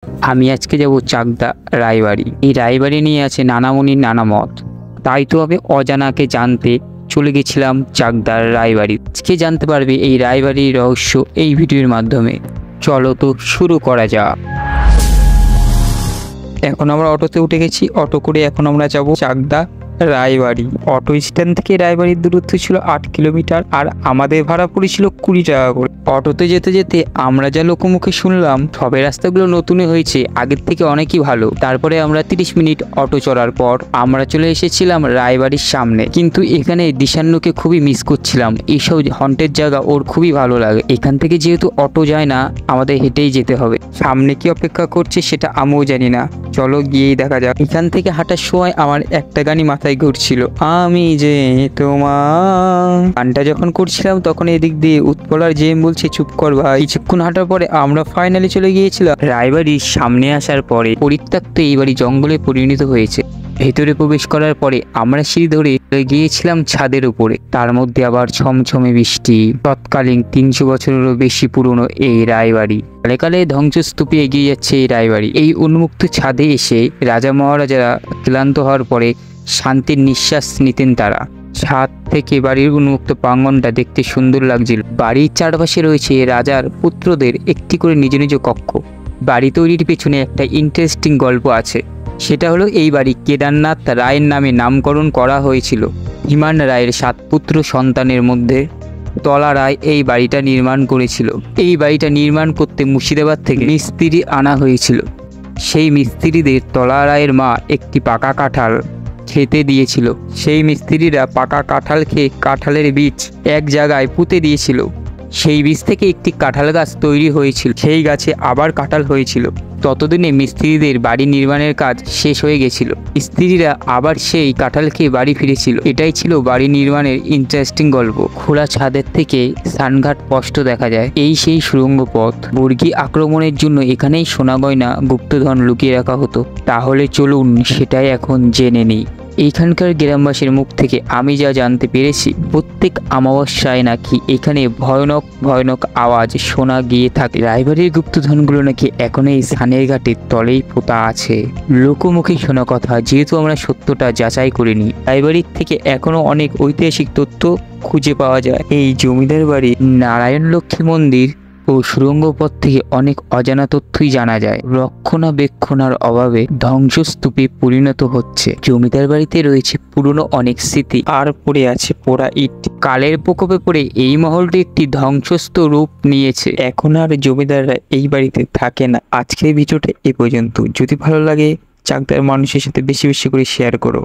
আমি আজকে যাব চাকদা রায়বাড়ি। এই রায়বাড়ি নিয়ে আছে নানা মুনির নানা মত। তাই তো আমি অজানাকে জানতে চলে গেছিলাম চাকদার রায়বাড়ি। আজকে জানতে পারবে এই রায়বাড়ির রহস্য এই ভিডিওর মাধ্যমে। চলো তো শুরু করা যাক। এখন আমরা অটোতে উঠে গেছি। অটো করে এখন আমরা যাব চাকদা রায়বাড়ি। অটো স্ট্যান্ড থেকে রায়বাড়ির দূরত্ব ছিল 8 কিলোমিটার, আর আমাদের ভাড়া পড়েছিল 20 টাকা করে। অটোতে যেতে যেতে আমরা যা লোকমুখে শুনলাম, সবে রাস্তাগুলো নতুনই হয়েছে, আগের থেকে অনেকই ভালো। তারপরে আমরা 30 মিনিট অটো চড়ার পর আমরা চলে এসেছিলাম রায়বাড়ির সামনে। কিন্তু এখানে দিশান্নুকে খুবই মিস করছিলাম। এইসব হন্টের জায়গা ওর খুবই ভালো লাগে। এখান থেকে যেহেতু অটো যায় না, আমাদের হেঁটেই যেতে হবে। সামনে কি অপেক্ষা করছে সেটা আমিও জানি না, চলো গিয়েই দেখা যাক। এখান থেকে হাঁটার সময় আমার একটা গানই মাথায় ঘুরছিল, আমি যে তোমার। গানটা যখন করছিলাম তখন এদিক দিয়ে উৎপল আর জেম বলছে চুপ কর ভাই। কিছুক্ষণ হাঁটার পরে আমরা ফাইনালি চলে গিয়েছিলাম রায়বাড়ির সামনে। আসার পরে পরিত্যক্ত এই বাড়ি জঙ্গলে পরিণত হয়েছে। ভেতরে প্রবেশ করার পরে আমরা সিঁড়ি ধরে গিয়েছিলাম ছাদের উপরে। তার মধ্যে আবার ছমছমে বৃষ্টি। তৎকালীন 300 বছরেরও বেশি পুরনো এই রায়বাড়ি কালে কালে ধ্বংসস্তূপে এগিয়ে যাচ্ছে এই রায়বাড়ি। এই উন্মুক্ত ছাদে এসে রাজা মহারাজারা ক্লান্ত হওয়ার পরে শান্তির নিঃশ্বাস নিতেন তারা। ছাদ থেকে বাড়ির উন্মুক্ত প্রাঙ্গণটা দেখতে সুন্দর লাগছিল। বাড়ির চারপাশে রয়েছে রাজার পুত্রদের একটি করে নিজ নিজ কক্ষ। বাড়ি তৈরির পেছনে একটা ইন্টারেস্টিং গল্প আছে। সেটা হলো এই বাড়ি কেদারনাথ রায়ের নামে নামকরণ করা হয়েছিল। হিমান রায়ের 7 পুত্র সন্তানের মধ্যে তলা রায় এই বাড়িটা নির্মাণ করেছিল। এই বাড়িটা নির্মাণ করতে মুর্শিদাবাদ থেকে মিস্ত্রি আনা হয়েছিল। সেই মিস্ত্রিদের তলা রায়ের মা একটি পাকা কাঁঠাল খেতে দিয়েছিল। সেই মিস্ত্রিরা পাকা কাঁঠাল খেয়ে কাঁঠালের বীজ এক জায়গায় পুঁতে দিয়েছিল। সেই বীজ থেকে একটি কাঁঠাল গাছ তৈরি হয়েছিল। সেই গাছে আবার কাঁঠাল হয়েছিল। ততদিনে মিস্ত্রিদের বাড়ি নির্মাণের কাজ শেষ হয়ে গেছিল। মিস্ত্রিরা আবার সেই কাঁঠাল খেয়ে বাড়ি ফিরেছিল। এটাই ছিল বাড়ি নির্মাণের ইন্টারেস্টিং গল্প। খোলা ছাদের থেকে স্নানঘাট স্পষ্ট দেখা যায়। এই সেই সুড়ঙ্গ পথ। বর্গী আক্রমণের জন্য এখানেই সোনা গয়না গুপ্তধন লুকিয়ে রাখা হতো। তাহলে চলুন সেটাই এখন জেনে নিই। এইখানকার গ্রামবাসীর মুখ থেকে আমি যা জানতে পেরেছি, প্রত্যেক অমাবস্যায় নাকি এখানে ভয়ানক ভয়ানক আওয়াজ শোনা গিয়ে থাকে। রায়বাড়ির গুপ্তধনগুলো নাকি এখন এই স্থানের ঘাটের তলেই পোতা আছে। লোকমুখে শোনা কথা, যেহেতু আমরা সত্যটা যাচাই করিনি। রায়বাড়ির থেকে এখনো অনেক ঐতিহাসিক তথ্য খুঁজে পাওয়া যায়। এই জমিদার বাড়ি, নারায়ণ লক্ষ্মী মন্দির ও সুড়ঙ্গ পথ থেকে অনেক অজানা তথ্যই জানা যায়। রক্ষণাবেক্ষণার অভাবে ধ্বংসস্তূপে পরিণত হচ্ছে। জমিদার বাড়িতে রয়েছে পুরনো অনেক স্মৃতি, আর পড়ে আছে পোড়া ইট। কালের প্রকোপে পড়ে এই মহলটি একটি ধ্বংসস্ত রূপ নিয়েছে। এখন আর জমিদাররা এই বাড়িতে থাকে না। আজকের ভিডিওটা এ পর্যন্ত। যদি ভালো লাগে চাকদার মানুষের সাথে বেশি বেশি করে শেয়ার করো।